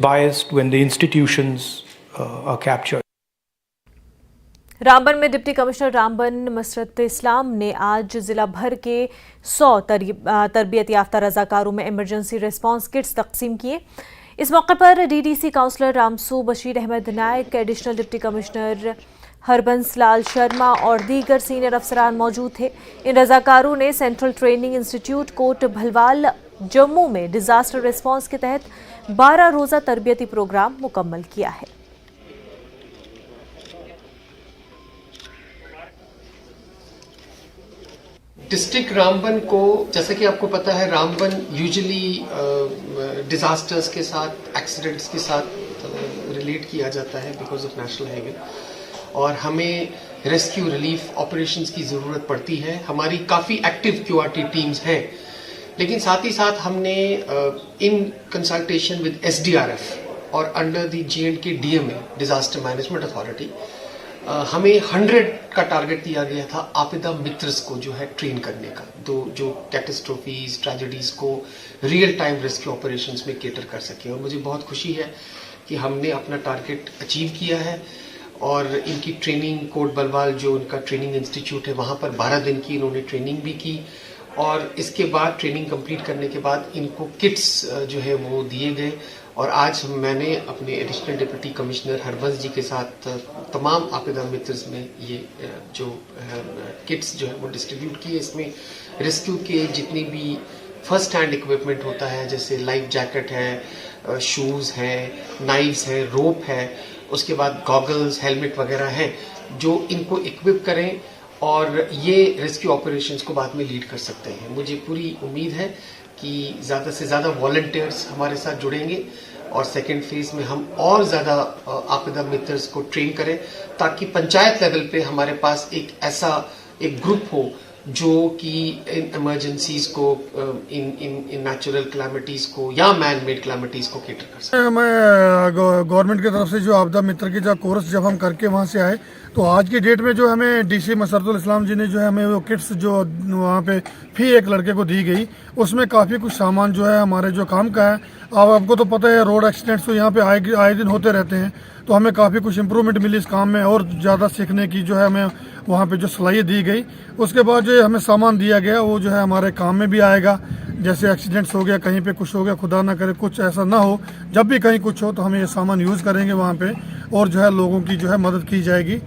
biased when the institutions are captured. Ramban में deputy commissioner Ramban मसरत इस्लाम ने आज जिला भर के 100 तरबियत याफ्ता रजाकारों में इमरजेंसी रिस्पांस किट्स तकसीम किए। इस मौके पर DDC councillor Ramsu Bashir Ahmad Naik, additional deputy commissioner Harbans Lal Sharma और दीगर सीनियर अफसरान मौजूद थे। इन रजाकारों ने central training institute Kot Bhalwal Jammu में डिजास्टर रिस्पांस के तहत 12 रोजा तरबियती प्रोग्राम मुकम्मल किया है। डिस्ट्रिक्ट रामबन को, जैसा कि आपको पता है, रामबन यूजुअली डिजास्टर्स के साथ, एक्सीडेंट्स के साथ रिलेट किया जाता है बिकॉज ऑफ नेशनल हाईवे, और हमें रेस्क्यू रिलीफ ऑपरेशंस की ज़रूरत पड़ती है। हमारी काफ़ी एक्टिव क्यूआरटी टीम्स हैं, लेकिन साथ ही साथ हमने इन कंसल्टेशन विद एसडीआरएफ और under the J&K DMA disaster management authority हमें 100 का टारगेट दिया गया था आपदा मित्रस को जो है ट्रेन करने का, जो कैटास्ट्रोफीज, ट्रेजेडीज को रियल टाइम रेस्क्यू ऑपरेशंस में केटर कर सके। और मुझे बहुत खुशी है कि हमने अपना टारगेट अचीव किया है। और इनकी ट्रेनिंग कोट बलवाल, जो उनका ट्रेनिंग इंस्टीट्यूट है, वहाँ पर 12 दिन की इन्होंने ट्रेनिंग भी की, और इसके बाद ट्रेनिंग कंप्लीट करने के बाद इनको किट्स जो है वो दिए गए। और आज मैंने अपने एडिशनल डिप्टी कमिश्नर हरबंस जी के साथ तमाम आपदा मित्रस में ये जो किट्स जो है वो डिस्ट्रीब्यूट किए। इसमें रेस्क्यू के जितनी भी फर्स्ट हैंड इक्विपमेंट होता है, जैसे लाइफ जैकेट है, शूज़ हैं, नाइव्स हैं, रोप है, उसके बाद गॉगल्स, हेलमेट वगैरह हैं, जो इनको इक्विप करें और ये रेस्क्यू ऑपरेशंस को बाद में लीड कर सकते हैं। मुझे पूरी उम्मीद है कि ज़्यादा से ज़्यादा वॉलंटियर्स हमारे साथ जुड़ेंगे और सेकेंड फेज में हम और ज़्यादा आपदा मित्रस को ट्रेन करें, ताकि पंचायत लेवल पे हमारे पास एक ग्रुप हो जो कि इन इमरजेंसीज को, इन नेचुरल क्लैमिटीज को या मैन मेड क्लैमिटीज को केटर कर सकें। हमें गवर्नमेंट की तरफ से जो आपदा मित्र की जो कोर्स जब हम करके वहाँ से आए, तो आज की डेट में जो हमें डीसी मसरतुल इस्लाम जी ने जो है हमें वो किट्स जो वहाँ पे फी एक लड़के को दी गई, उसमें काफ़ी कुछ सामान जो है हमारे जो काम का है। अब आपको तो पता है रोड एक्सीडेंट्स तो यहाँ पे आए दिन होते रहते हैं, तो हमें काफ़ी कुछ इम्प्रूवमेंट मिली इस काम में और ज़्यादा सीखने की जो है हमें वहाँ पे जो सलाहियत दी गई। उसके बाद जो हमें सामान दिया गया वो जो है हमारे काम में भी आएगा। जैसे एक्सीडेंट्स हो गया, कहीं पे कुछ हो गया, खुदा ना करे कुछ ऐसा ना हो, जब भी कहीं कुछ हो तो हमें ये सामान यूज़ करेंगे वहाँ पे, और जो है लोगों की जो है मदद की जाएगी।